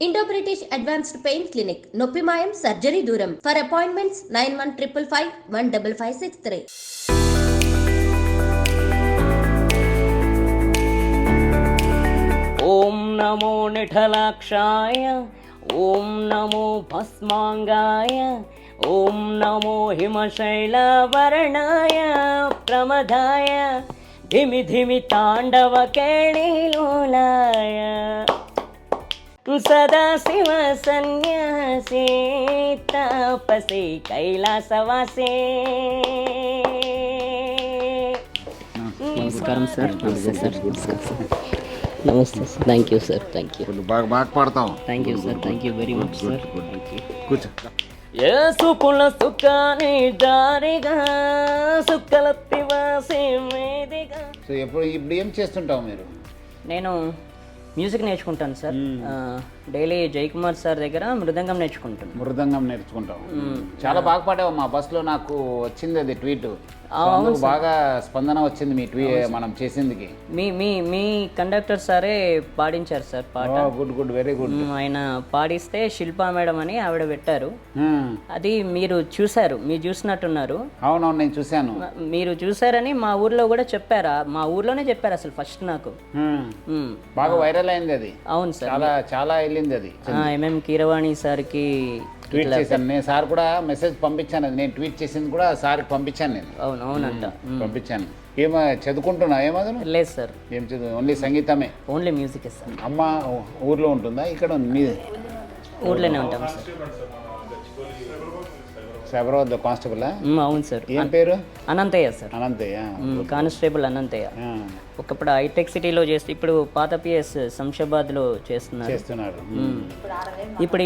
Indo British advanced pain clinic నొప్పి మాయం surgery దూరం. For appointments 9155515563. ఓం నమో నిఠలాక్షాయ, ఓం నమో భస్మాంగాయ, ఓం నమో హిమశైలవర్ణాయ ప్రమదాయ, ధిమి ధిమి తాండవ కేళిలోలాయ, సదాశివ సన్యాసే తాపసే కైలాసవాసే. నమస్కారం సార్. నమస్తే సార్. నమస్తే sir. Thank you sir. Thank you. బాగా పాడతాం. Thank you sir. Thank you very much sir. Thank you. కూర్చో. ఏ సుకుల సుఖాని దారిగా సుక్కలత్తి వాసే మేదిగా. సో ఇప్పుడు ఏం చేస్తుంటావు మీరు? నేను మ్యూజిక్ నేర్చుకుంటాను సార్. డైలీ జయకుమార్ సార్ దగ్గర మృదంగం నేర్చుకుంటాను. మృదంగం నేర్చుకుంటావు. చాలా బాగా పాడావు. మా బస్సులో నాకు వచ్చింది అది ట్వీట్. బాగా స్పందన వచ్చింది మీ మనం చేసిందికి. మీ మీ మీ కండక్టర్ సారే పాడించారు సార్ పాట. Good good, very good. ఆయన పాడిస్తే శిల్పా మేడం అని ఆవిడ పెట్టారు. అది మీరు చూసారు, మీరు చూసినట్టున్నారు. అవునవును, నేను చూశాను. మీరు చూసారని మా ఊర్లో కూడా చెప్పారా? మా ఊర్లోనే చెప్పారు అసలు ఫస్ట్ నాకు. బాగా వైరల్ అయింది అది. అవును సార్, చాలా చాలా వెళ్ళింది అది. ఎంఎం కీరవాణి సార్కి ట్వీట్ చేశాను నేను. సార్ కూడా మెసేజ్ పంపించాను. అది నేను ట్వీట్ చేసింది కూడా సార్కి పంపించాను నేను. అవును అవునంట. పంపించాను. ఏమో చదువుకుంటున్నా? ఏమదు? లేదు సార్, ఏం చదువు? ఓన్లీ సంగీతమే? Only music sir. అమ్మ ఊర్లో ఉంటుందా? ఇక్కడ మీ ఊర్లోనే ఉంటాం సార్. శబరవద్ద కానిస్టేబుల్? అవును సార్. ఏం పేరు? అనంతయ్య సార్. అనంతయ్య, కానిస్టేబుల్ అనంతయ్య. ఒకప్పుడు హైటెక్ సిటీలో చేస్తే ఇప్పుడు పాత పిఎస్ శంషాబాద్లో చేస్తున్నారు. ఇప్పుడు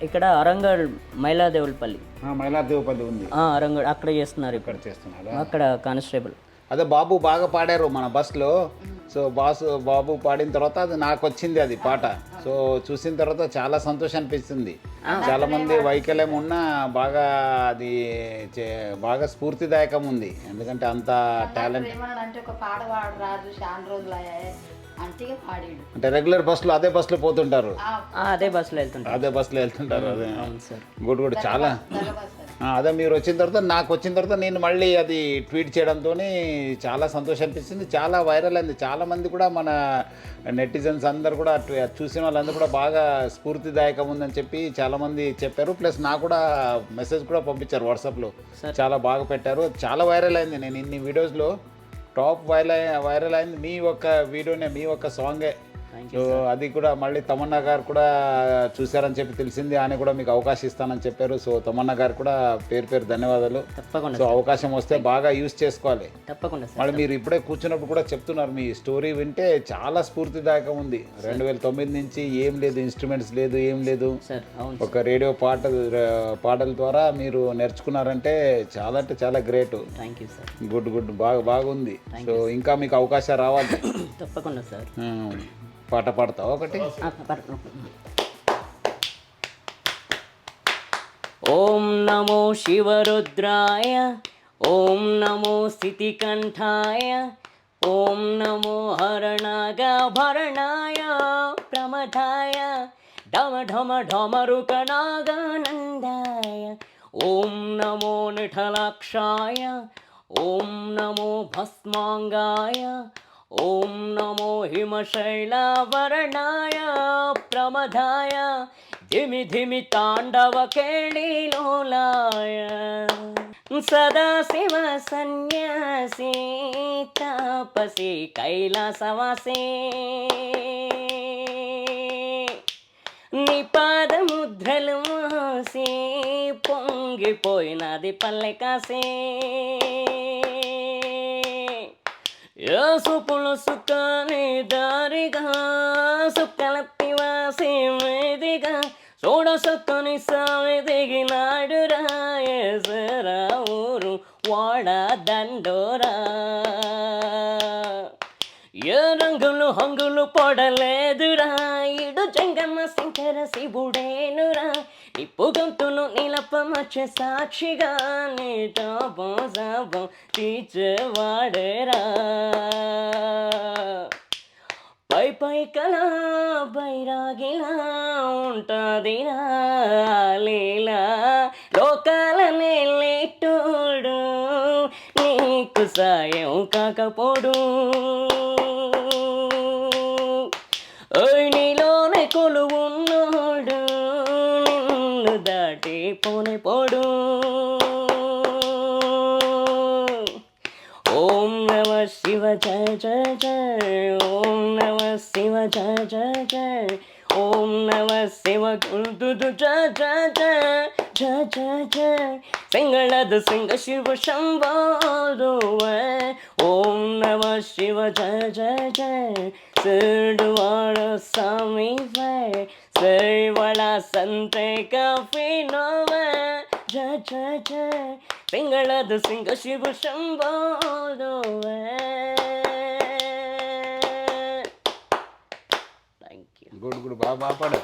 ఇక్కడ అరంగల్ మైలాదేవులపల్లి. మైలాదేవుపల్లి ఉంది. అరంగల్ అక్కడ చేస్తున్నారు. ఇక్కడ చేస్తున్నారు. అక్కడ కానిస్టేబుల్. అదే బాబు బాగా పాడారు మన బస్లో. సో బాబు పాడిన తర్వాత అది నాకు వచ్చింది అది పాట. సో చూసిన తర్వాత చాలా సంతోషం అనిపిస్తుంది. చాలా మంది వైకల్యం ఉన్నా బాగా అది బాగా స్ఫూర్తిదాయకం ఉంది. ఎందుకంటే అంత టాలెంట్. అంటే రెగ్యులర్ బస్సులో అదే బస్సులో పోతుంటారు. అదే బస్సులో వెళ్తుంటారు. అదే గుడ్ గుడ్. చాలా అదే మీరు వచ్చిన తర్వాత నాకు వచ్చిన తర్వాత నేను మళ్ళీ అది ట్వీట్ చేయడంతో చాలా సంతోషం అనిపిస్తుంది. చాలా వైరల్ అయింది. చాలామంది కూడా మన నెటిజన్స్ అందరు కూడా చూసిన వాళ్ళందరూ కూడా బాగా స్ఫూర్తిదాయకం ఉందని చెప్పి చాలామంది చెప్పారు. ప్లస్ నాకు కూడా మెసేజ్ కూడా పంపించారు వాట్సాప్లో. చాలా బాగా పెట్టారు. చాలా వైరల్ అయింది. నేను ఇన్ని వీడియోస్లో టాప్ వైరల్ అయింది మీ ఒక్క వీడియోనే, మీ ఒక్క సాంగే. సో అది కూడా మళ్ళీ తమన్నా గారు కూడా చూశారని చెప్పి తెలిసింది. ఆయన కూడా మీకు అవకాశం ఇస్తానని చెప్పారు. సో తమన్నా గారు కూడా పేరు ధన్యవాదాలు. తప్పకుండా. సో అవకాశం వస్తే బాగా యూజ్ చేసుకోవాలి. తప్పకుండా. మళ్ళీ మీరు ఇప్పుడే కూర్చున్నప్పుడు కూడా చెప్తున్నారు, మీ స్టోరీ వింటే చాలా స్ఫూర్తిదాయకం ఉంది. 2009 నుంచి ఏం లేదు, ఇన్స్ట్రుమెంట్స్ లేదు, ఏం లేదు. ఒక రేడియో పాటల ద్వారా మీరు నేర్చుకున్నారంటే చాలా అంటే చాలా గ్రేట్. గుడ్ గుడ్, బాగుంది. సో ఇంకా మీకు అవకాశం రావాలి. తప్పకుండా సార్. పాట పాడతావా ఒకటి? ఓం నమో శివరుద్రాయ, ఓం నమో స్థితికంఠాయ, ఓం నమో హరణాగభరణాయ ప్రమథాయ, ఢమ ఢమ ఢమరుకనాగానందాయ, ఓం నమో నిఠలాక్షాయ, ఓం నమో భస్మాంగాయ, ఓం నమో హిమశైలవర్ణాయ ప్రమదాయ, ధిమి ధిమి తాండవ కేళిలోలాయ, సదాశివ సన్యాసీ తాపసీ కైలాసవాసే. నీ పాదముద్రలు మోసి పొంగిపోయినది పల్లె కాసే. సుపుల సుఖాని దారిగా సుక్కలత్తి వాసే మేదిగా, చూడసొక్కని సామి దిగినాడు రాయేసరా ఊరు వాడ దండోరా. ఏ రంగులు హంగులు పొడలేదురా, ఇడు జంగమ్మ శంకర శివుడేనురా. నిప్పు గొంతును నిలపమచ్చ సాక్షిగా నీ తాపం తీర్చేవాడేరా. పై పై కలా బైరాగిలా ఉంటదిరా లీలా లోకాలనే లేటోడు నీకు సాయం కాకపోడు ఓయ్ నీలోనే కొలువున్నాడు నిన్ను దాటి పోనే పోడు ఓం నమ శివ జయ జయ జయ ఓం నమ శివ జయ జయ జయ ఓం నమ శివ గుండు జయ జయ జయ జయ జయ జయ సింగళದ సింగ శివ శంభోరువే ఓం నమ శివ జయ జయ జయ సిరుడువాడ స్వామి శ్రీవళ సంతే కఫినోవే జయ జయ జయ సింగళದ సింగ శివ శంభోరువే గుడ్ గుడ్ బాగా పాడు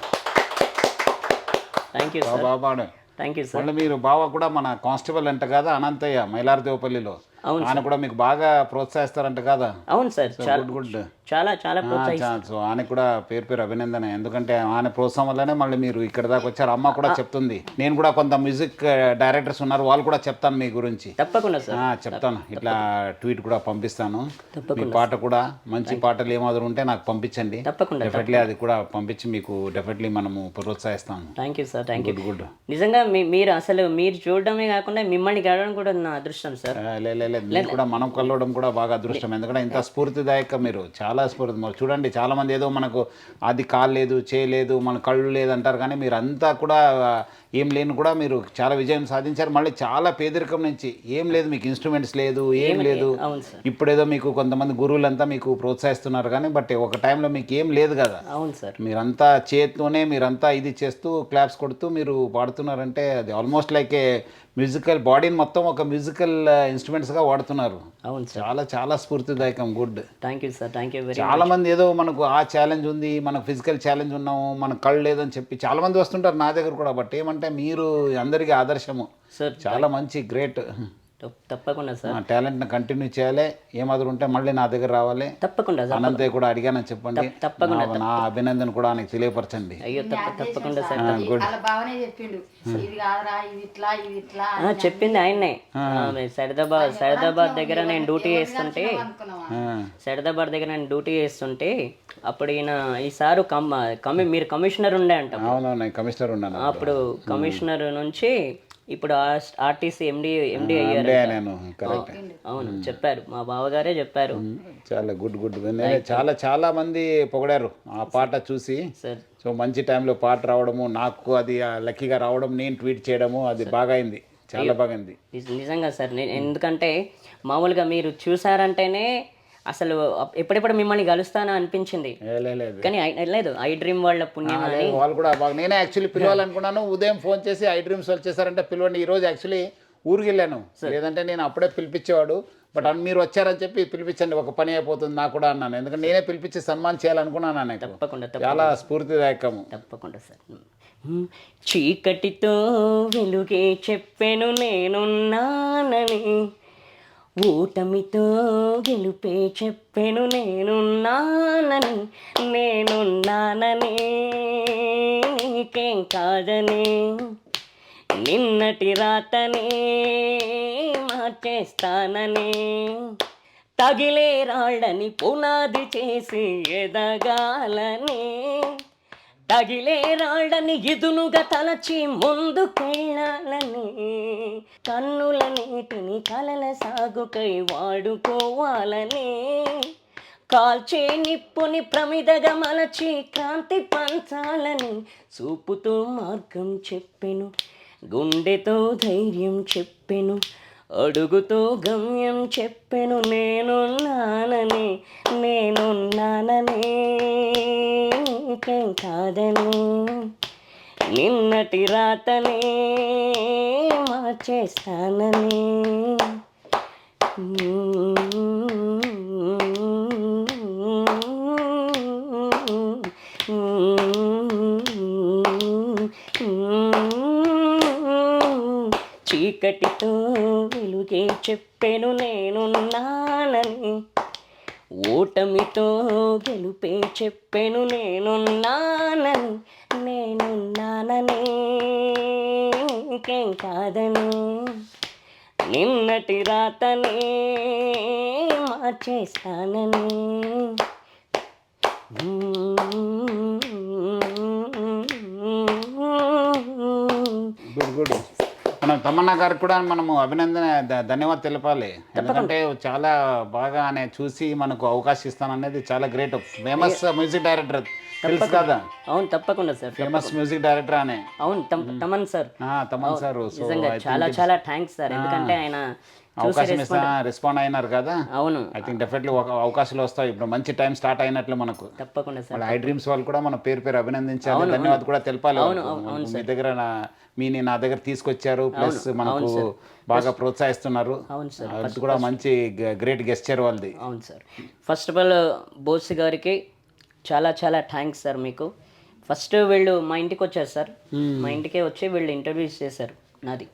థ్యాంక్ యూ సార్ బాగా పాడు థ్యాంక్ యూ సార్ మళ్ళీ మీరు బావ కూడా మన కానిస్టేబుల్ అంట కదా అనంతయ్య మైలారదేవపల్లిలో అవును ఆయన కూడా మీకు బాగా ప్రోత్సహిస్తారంట కదా అవును సార్ చాలా గుడ్ గుడ్ చాలా చాలా ప్రోత్సహిస్తారు సో ఆయనకు కూడా పేరు పేరు అభినందన ఎందుకంటే ఆయన ప్రోత్సాహం వల్లనే మళ్ళీ మీరు ఇక్కడ దాకా వచ్చారు అమ్మ కూడా చెప్తుంది నేను కూడా కొంత మ్యూజిక్ డైరెక్టర్స్ ఉన్నారు వాళ్ళు కూడా చెప్తాను మీ గురించి తప్పకుండా సార్ చెప్తాను ఇట్లా ట్వీట్ కూడా పంపిస్తాను మీ పాట కూడా మంచి పాటలు ఏమాదిరి ఉంటే నాకు పంపించండి తప్పకుండా డెఫినెట్లీ అది కూడా పంపించి మీకు డెఫినెట్లీ మనము ప్రోత్సహిస్తాము thank you sir thank you good నిజంగా మీరు అసలు మీరు చూడడమే కాకుండా మిమ్మల్ని గడవడం కూడా నా అదృష్టం సార్ మీరు కూడా మనం కలవడం కూడా బాగా అదృష్టం ఎందుకంటే ఇంత స్ఫూర్తిదాయక మీరు చాలా స్ఫూర్తి చూడండి చాలా మంది ఏదో మనకు అది కాలేదు చేయలేదు మన కళ్ళు లేదు అంటారు కానీ మీరు అంతా కూడా ఏం లేని కూడా మీరు చాలా విజయం సాధించారు మళ్ళీ చాలా పేదరికం నుంచి ఏం లేదు మీకు ఇన్స్ట్రుమెంట్స్ లేదు ఏం లేదు ఇప్పుడేదో మీకు కొంతమంది గురువులంతా మీకు ప్రోత్సహిస్తున్నారు కానీ బట్ ఒక టైంలో మీకు ఏం లేదు కదా అవును సార్ మీరంతా చేతితోనే మీరంతా ఇది చేస్తూ క్లాప్స్ కొడుతూ మీరు పాడుతున్నారంటే అది ఆల్మోస్ట్ లైక్ ఏ మ్యూజికల్ బాడీని మొత్తం ఒక మ్యూజికల్ ఇన్స్ట్రుమెంట్స్గా వాడుతున్నారు అవును సార్ చాలా చాలా స్ఫూర్తిదాయకం good thank you sir thank you very చాలా మంది ఏదో మనకు ఆ ఛాలెంజ్ ఉంది మనకు ఫిజికల్ ఛాలెంజ్ ఉన్నాము మనకు కళ్ళు లేదని చెప్పి చాలా మంది వస్తుంటారు నా దగ్గర కూడా బట్ ఏమంటే మీరు అందరికీ ఆదర్శము సార్ చాలా మంచి గ్రేట్ తప్పకుండా సార్ టాలెంట్ని కంటిన్యూ చేయాలి ఏమాదిరి ఉంటే మళ్ళీ నా దగ్గర రావాలి తప్పకుండా సార్ అనంతయ్య కూడా అడిగానని చెప్పండి తప్పకుండా నా అభినందన కూడా ఆయనకు తెలియపరచండి అయ్యో తప్పకుండా సార్ గుడ్ చెప్పింది ఆయన్నే సైదాబాద్ దగ్గర నేను డ్యూటీ చేస్తుంటే అప్పుడు ఈ సారు మీరు కమిషనర్ ఉండే అంట అవునవును కమిషనర్ ఉన్నాను అప్పుడు కమిషనర్ నుంచి ఇప్పుడు ఆర్టీసీ ఎండి అయ్యారు అవును చెప్పారు మా బావగారే చెప్పారు చాలా గుడ్ చాలా చాలా మంది పొగిడారు ఆ పాట చూసి సార్ సో మంచి టైంలో పాట రావడము నాకు అది లక్కీగా రావడం నేను ట్వీట్ చేయడము అది బాగా అయింది చాలా బాగుంది నిజంగా సార్ ఎందుకంటే మామూలుగా మీరు చూసారంటేనే అసలు ఎప్పుడెప్పుడు మిమ్మల్ని కలుస్తానో అనిపించింది కానీ లేదు ఐ డ్రీమ్ వాళ్ళ పుణ్యం వాళ్ళు కూడా బాగా నేనే యాక్చువల్లీ పిలవాలనుకున్నాను ఉదయం ఫోన్ చేసి ఐ డ్రీమ్స్ వాళ్ళు చేశారంటే పిలవండి ఈరోజు యాక్చువల్లీ ఊరికి వెళ్ళాను లేదంటే నేను అప్పుడే పిలిపించేవాడు బట్ మీరు వచ్చారని చెప్పి పిలిపించండి ఒక పని అయిపోతుంది నాకు కూడా అన్నాను ఎందుకంటే నేనే పిలిపించి సన్మానం చేయాలనుకున్నాను నాకు తప్పకుండా చాలా స్ఫూర్తిదాయకము తప్పకుండా సార్ చీకటితో వెలుగే చెప్పాను నేనున్నానని ఓటమితో గెలుపే చెప్పెను నేనున్నానని నీకేం కాదని నిన్నటి రాతని మార్చేస్తానని తగిలే రాళ్ళని పునాది చేసి ఎదగాలని తగిలే రాళ్ళని ఇదునుగా తలచి ముందుకెళ్ళాలని కన్నుల నీటిని కలల సాగుకై వాడుకోవాలని కాల్చే నిప్పుని ప్రమిదగా మలచి క్రాంతి పంచాలని చూపుతో మార్గం చెప్పెను గుండెతో ధైర్యం చెప్పెను అడుగుతో గమ్యం చెప్పెను నేనున్నానని నీకేం కాదని నిన్నటి రాతని మార్చేస్తానని చీకటితో వెలుగే చెప్పెను నేనున్నానని ఓటమితో గెలుపే చెప్పెను నేనున్నానని ఇంకేం కాదని, నిన్నటి రాతనే మార్చేస్తానని. Good good. మనం తమన్నా గారికి కూడా మనము అభినందన ధన్యవాదాలు తెలపాలి. ఎందుకంటే చాలా బాగా ఆయన చూసి మనకు అవకాశం ఇస్తాననేది చాలా గ్రేట్. ఫేమస్ మ్యూజిక్ డైరెక్టర్ తెలుసు కదా? అవును, తప్పకుండా సార్. ఫేమస్ మ్యూజిక్ డైరెక్టర్ అనే. అవును, తమన్ సార్. తమన్ సార్ నిజంగా చాలా చాలా థ్యాంక్స్ సార్. ఎందుకంటే ఆయన అవకాశం రెస్పాండ్ అయినారు కదా. అవును, ఐ థింక్ డెఫినెట్లీ అవకాశాలు వస్తాయి. ఇప్పుడు మంచి టైం స్టార్ట్ అయినట్లు మనకు. తప్పకుండా సార్. ఐ డ్రీమ్స్ వాళ్ళు కూడా మన పేరు అభినందించాలి, ధన్యవాదాలు కూడా తెలపాలి. మీ దగ్గర నా దగ్గర తీసుకొచ్చారు, ప్లస్ మనకు బాగా ప్రోత్సహిస్తున్నారు. అవును సార్, అది కూడా మంచి గ్రేట్ గెస్చర్ వాళ్ళది. అవును sir. First of all Bose గారికి చాలా చాలా థ్యాంక్స్ సార్. మీకు ఫస్ట్ వీళ్ళు మా ఇంటికి వచ్చారు సార్. మా ఇంటికే వచ్చి వీళ్ళు ఇంటర్వ్యూస్ చేశారు. నాది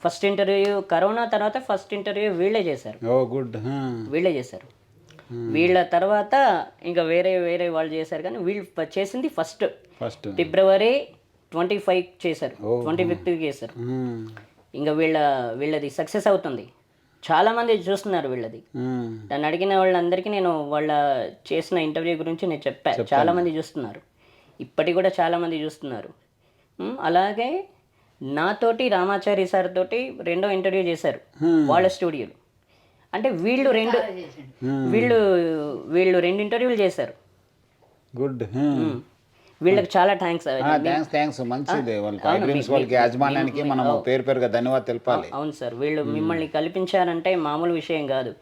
ఫస్ట్ ఇంటర్వ్యూ కరోనా తర్వాత ఫస్ట్ ఇంటర్వ్యూ వీళ్ళే చేశారు. ఓ గుడ్. వీళ్ళే చేశారు. వీళ్ళ తర్వాత ఇంకా వేరే వాళ్ళు చేశారు, కానీ వీళ్ళు చేసింది ఫస్ట్ ఫిబ్రవరి 25 చేశారు, 25th చేశారు. ఇంకా వీళ్ళది సక్సెస్ అవుతుంది. చాలామంది చూస్తున్నారు వీళ్ళది. నన్ను అడిగిన వాళ్ళందరికీ నేను వాళ్ళ చేసిన ఇంటర్వ్యూ గురించి నేను చెప్పాను. చాలామంది చూస్తున్నారు, ఇప్పటికి కూడా చాలామంది చూస్తున్నారు. అలాగే నాతోటి రామాచారి సార్ తోటి రెండో ఇంటర్వ్యూ చేశారు వాళ్ళ స్టూడియోలో. అంటే వీళ్ళు రెండు ఇంటర్వ్యూలు చేశారు. గుడ్. వీళ్ళకి చాలా థ్యాంక్స్. మంచిది. వాళ్ళకి యాజమాన్యానికి మనం పేరుగా ధన్యవాదాలు తెలపాలి. అవును సార్, వీళ్ళు మిమ్మల్ని కల్పించారంటే మామూలు విషయం కాదు.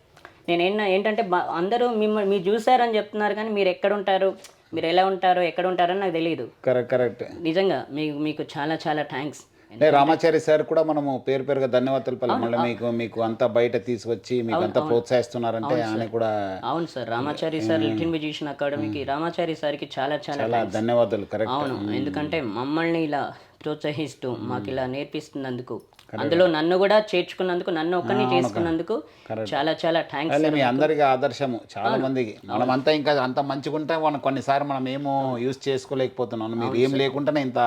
నేను ఏంటంటే అందరూ మిమ్మల్ని మీరు చూసారని చెప్తున్నారు, కానీ మీరు ఎక్కడ ఉంటారు, మీరు ఎలా ఉంటారో ఎక్కడ ఉంటారని నాకు తెలియదు. కరెక్ట్. నిజంగా మీకు చాలా చాలా థ్యాంక్స్. రామాచారి సార్ కూడా మనము పేరుగా ధన్యవాదాలు తెలపాలి. మళ్ళీ మీకు అంతా బయట తీసుకొచ్చి మీకు అంతా ప్రోత్సహిస్తున్నారంటే ఆయన కూడా. అవును sir, Ramachari sir little musician అకాడమీకి రామాచారి సార్కి చాలా చాలా ధన్యవాదాలు. కరెక్ట్. అవును, ఎందుకంటే మమ్మల్ని ఇలా ప్రోత్సహిస్తూ మాకు ఇలా నేర్పిస్తున్నందుకు, అందులో నన్ను కూడా చేర్చుకున్నందుకు, నన్ను ఒక్కరిని చేసుకున్నందుకు చాలా చాలా థ్యాంక్స్. మీ అందరికీ ఆదర్శము చాలా మందికి. మనం అంతా ఇంకా అంత మంచిగా ఉంటే మనం కొన్నిసార్లు మనం ఏమో యూజ్ చేసుకోలేకపోతున్నాను. మీరు ఏం లేకుండానే ఇంత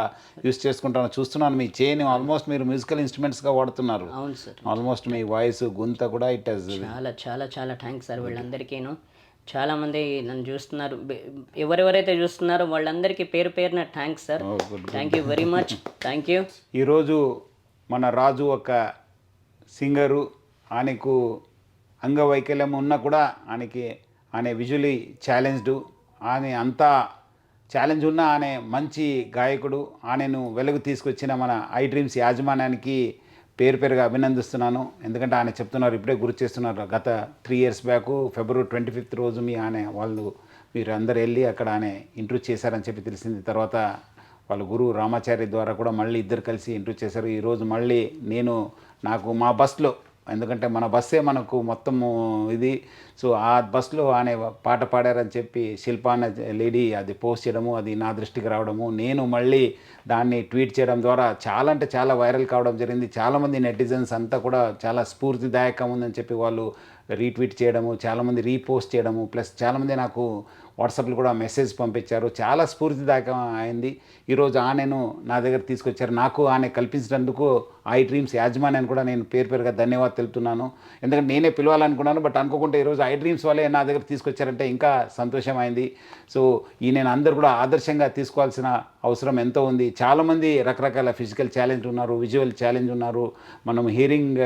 యూజ్ చేసుకుంటాను చూస్తున్నాను. మీ చేయని ఆల్మోస్ట్ మీరు మ్యూజికల్ ఇన్స్ట్రుమెంట్స్గా వాడుతున్నారు. అవును సార్, ఆల్మోస్ట్ మీ వాయిస్ గుంత కూడా ఇట్ చాలా చాలా చాలా థ్యాంక్స్ సార్. వీళ్ళందరికీను చాలామంది నన్ను చూస్తున్నారు. ఎవరెవరైతే చూస్తున్నారో వాళ్ళందరికీ పేరున thanks sir. Thank you very much. Thank you. ఈరోజు మన రాజు ఒక సింగరు. ఆయనకు అంగవైకల్యం ఉన్నా కూడా ఆయన విజువలీ ఛాలెంజ్డ్. ఆయన అంతా ఛాలెంజ్ ఉన్న ఆయన మంచి గాయకుడు. ఆయనను వెలుగు తీసుకొచ్చిన మన ఐ డ్రీమ్స్ యాజమాన్యానికి పేరుగా అభినందిస్తున్నాను. ఎందుకంటే ఆయన చెప్తున్నారు, ఇప్పుడే గుర్తు చేస్తున్నారు, గత 3 years బ్యాక్ ఫిబ్రవరి 25th రోజు మీరు అందరు వెళ్ళి అక్కడ ఆయన ఇంటర్వ్యూ చేశారని చెప్పి తెలిసింది. తర్వాత వాళ్ళ గురువు రామాచారి ద్వారా కూడా మళ్ళీ ఇద్దరు కలిసి ఇంటర్వ్యూ చేశారు. ఈరోజు మళ్ళీ నాకు మా బస్లో, ఎందుకంటే మన బస్సే మనకు మొత్తము ఇది. సో ఆ బస్లో ఆయన పాట పాడారని చెప్పి శిల్ప అనే లేడీ అది పోస్ట్ చేయడము, అది నా దృష్టికి రావడము, నేను మళ్ళీ దాన్ని ట్వీట్ చేయడం ద్వారా చాలా అంటే చాలా వైరల్ కావడం జరిగింది. చాలామంది నెటిజన్స్ అంతా కూడా చాలా స్ఫూర్తిదాయకం ఉందని చెప్పి వాళ్ళు రీట్వీట్ చేయడము, చాలామంది రీపోస్ట్ చేయడము, ప్లస్ చాలామంది నాకు వాట్సాప్లో కూడా మెసేజ్ పంపించారు. చాలా స్ఫూర్తిదాయకం అయింది. ఈరోజు ఆయనను నా దగ్గర తీసుకొచ్చారు. నాకు ఆయన కల్పించినందుకు ఐ డ్రీమ్స్ యాజమాన్యాన్ని కూడా నేను పేరుగా ధన్యవాదాలు తెలుపుతున్నాను. ఎందుకంటే నేనే పిలవాలనుకున్నాను, బట్ అనుకోకుండా ఈరోజు ఐ డ్రీమ్స్ వాళ్ళే నా దగ్గర తీసుకొచ్చారంటే ఇంకా సంతోషమైంది. సో నేను అందరూ కూడా ఆదర్శంగా తీసుకోవాల్సిన అవసరం ఎంతో ఉంది. చాలామంది రకరకాల ఫిజికల్ ఛాలెంజ్ ఉన్నారు, విజువల్ ఛాలెంజ్ ఉన్నారు, మనం హియరింగ్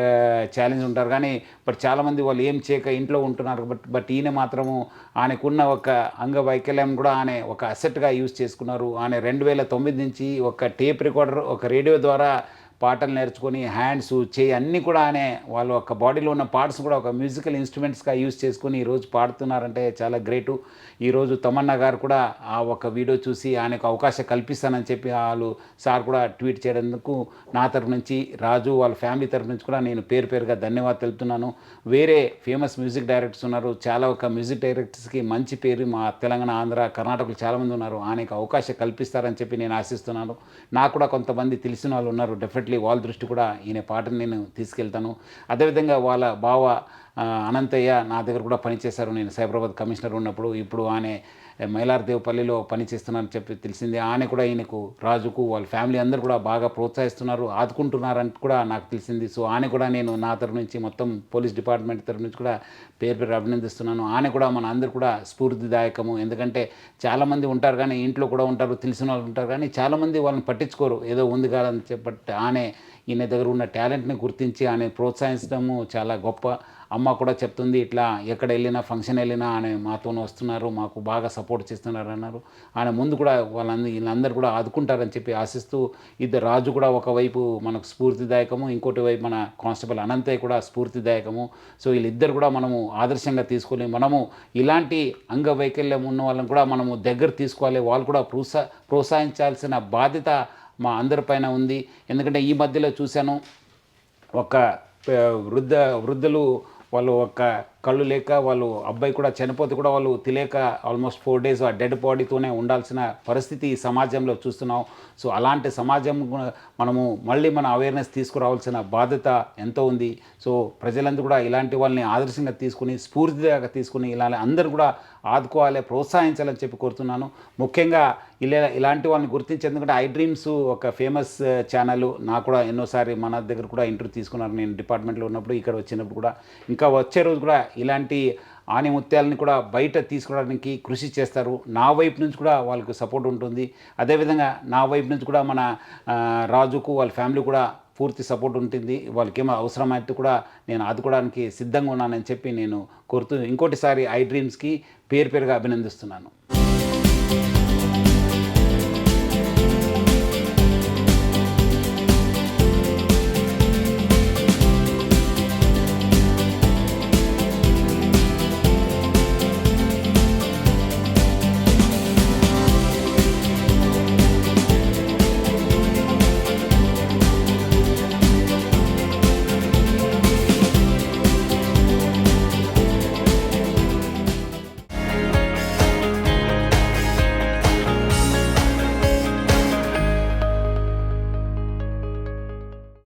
ఛాలెంజ్ ఉంటారు. కానీ బట్ చాలామంది వాళ్ళు ఏం చేయక ఇంట్లో ఉంటున్నారు. బట్ ఈయన మాత్రము ఆయనకున్న ఒక అంగవైకల్యం కూడా ఆయన ఒక అసెట్గా యూజ్ చేసుకున్నారు. ఆయన 2009 నుంచి ఒక టేప్ రికార్డర్, ఒక రేడియో ద్వారా పాటలు నేర్చుకొని హ్యాండ్స్, చేయి అన్నీ కూడా వాళ్ళ ఒక బాడీలో ఉన్న పార్ట్స్ కూడా ఒక మ్యూజికల్ ఇన్స్ట్రుమెంట్స్గా యూజ్ చేసుకొని ఈరోజు పాడుతున్నారంటే చాలా గ్రేటు. ఈరోజు తమన్నా గారు కూడా ఆ ఒక వీడియో చూసి ఆయనకు అవకాశం కల్పిస్తానని చెప్పి వాళ్ళు సార్ కూడా ట్వీట్ చేయడానికి నా తరఫు నుంచి, రాజు వాళ్ళ ఫ్యామిలీ తరఫు నుంచి కూడా నేను పేరుగా ధన్యవాదాలు తెలుపుతున్నాను. వేరే ఫేమస్ మ్యూజిక్ డైరెక్టర్స్ ఉన్నారు, చాలా ఒక మ్యూజిక్ డైరెక్టర్స్కి మంచి పేరు మా తెలంగాణ, ఆంధ్ర, కర్ణాటకలో చాలామంది ఉన్నారు. ఆయనకు అవకాశం కల్పిస్తారని చెప్పి నేను ఆశిస్తున్నాను. నాకు కూడా కొంతమంది తెలిసిన వాళ్ళు ఉన్నారు, డెఫినెట్లీ డెఫినెట్లీ వాళ్ళ దృష్టి కూడా ఈయన పాటను నేను తీసుకెళ్తాను. అదేవిధంగా వాళ్ళ బావ అనంతయ్య నా దగ్గర కూడా పనిచేశారు. నేను సైబరాబాద్ కమిషనర్ ఉన్నప్పుడు. ఇప్పుడు ఆయన మైలార్దేవపల్లిలో పనిచేస్తున్నారని చెప్పి తెలిసింది. ఆయన కూడా ఈయనకు, రాజుకు, వాళ్ళ ఫ్యామిలీ అందరూ కూడా బాగా ప్రోత్సహిస్తున్నారు, ఆదుకుంటున్నారని కూడా నాకు తెలిసింది. సో ఆయన కూడా నేను నా తరఫు నుంచి, మొత్తం పోలీస్ డిపార్ట్మెంట్ తరఫు నుంచి కూడా పేరు అభినందిస్తున్నాను. ఆయన కూడా మన అందరూ కూడా స్ఫూర్తిదాయకము. ఎందుకంటే చాలామంది ఉంటారు కానీ, ఇంట్లో కూడా ఉంటారు, తెలిసిన వాళ్ళు ఉంటారు కానీ చాలామంది వాళ్ళని పట్టించుకోరు, ఏదో ఉంది కాదని చెప్పి. ఈయన దగ్గర ఉన్న టాలెంట్ని గుర్తించి ఆయన ప్రోత్సహించడము చాలా గొప్ప. అమ్మ కూడా చెప్తుంది, ఇట్లా ఎక్కడ వెళ్ళినా, ఫంక్షన్ వెళ్ళినా ఆయన మాతోనే వస్తున్నారు, మాకు బాగా సపోర్ట్ చేస్తున్నారు అన్నారు. ఆయన ముందు కూడా వీళ్ళందరూ కూడా ఆదుకుంటారని చెప్పి ఆశిస్తూ, రాజు కూడా ఒకవైపు మనకు స్ఫూర్తిదాయకము, ఇంకోటి వైపు మన కానిస్టేబుల్ అనంతయ్య కూడా స్ఫూర్తిదాయకము. సో వీళ్ళిద్దరు కూడా మనము ఆదర్శంగా తీసుకొని, మనము ఇలాంటి అంగవైకల్యం ఉన్న వాళ్ళని కూడా మనము దగ్గర తీసుకోవాలి. వాళ్ళు కూడా ప్రోత్సహించాల్సిన బాధ్యత మా అందరిపైన ఉంది. ఎందుకంటే ఈ మధ్యలో చూశాను, ఒక వృద్ధులు వాళ్ళు ఒక కళ్ళు లేక, వాళ్ళు అబ్బాయి కూడా చనిపోతే కూడా వాళ్ళు తెలియక ఆల్మోస్ట్ 4 days ఆ డెడ్ బాడీతోనే ఉండాల్సిన పరిస్థితి ఈ సమాజంలో చూస్తున్నాం. సో అలాంటి సమాజం మనము మళ్ళీ మన అవేర్నెస్ తీసుకురావాల్సిన బాధ్యత ఎంతో ఉంది. సో ప్రజలందరూ కూడా ఇలాంటి వాళ్ళని ఆదర్శంగా తీసుకుని, స్ఫూర్తిగా తీసుకుని ఇలా అందరూ కూడా ఆదుకోవాలి, ప్రోత్సహించాలని చెప్పి కోరుతున్నాను. ముఖ్యంగా ఇలాంటి వాళ్ళని గుర్తించి, ఎందుకంటే ఐ డ్రీమ్స్ ఒక ఫేమస్ ఛానల్, నాకు కూడా ఎన్నోసారి మన దగ్గర కూడా ఇంటర్వ్యూ తీసుకున్నారు. నేను డిపార్ట్మెంట్లో ఉన్నప్పుడు, ఇక్కడ వచ్చినప్పుడు కూడా, ఇంకా వచ్చే రోజు కూడా ఇలాంటి ఆణిముత్యాలని కూడా బయట తీసుకోవడానికి కృషి చేస్తారు. నా వైపు నుంచి కూడా వాళ్ళకు సపోర్ట్ ఉంటుంది. అదేవిధంగా నా వైపు నుంచి కూడా మన రాజుకు, వాళ్ళ ఫ్యామిలీ కూడా పూర్తి సపోర్ట్ ఉంటుంది. వాళ్ళకేమో అవసరమైతే కూడా నేను ఆదుకోవడానికి సిద్ధంగా ఉన్నానని చెప్పి నేను కోరుతూ, ఇంకోటిసారి ఐ డ్రీమ్స్కి పేరుగా అభినందిస్తున్నాను.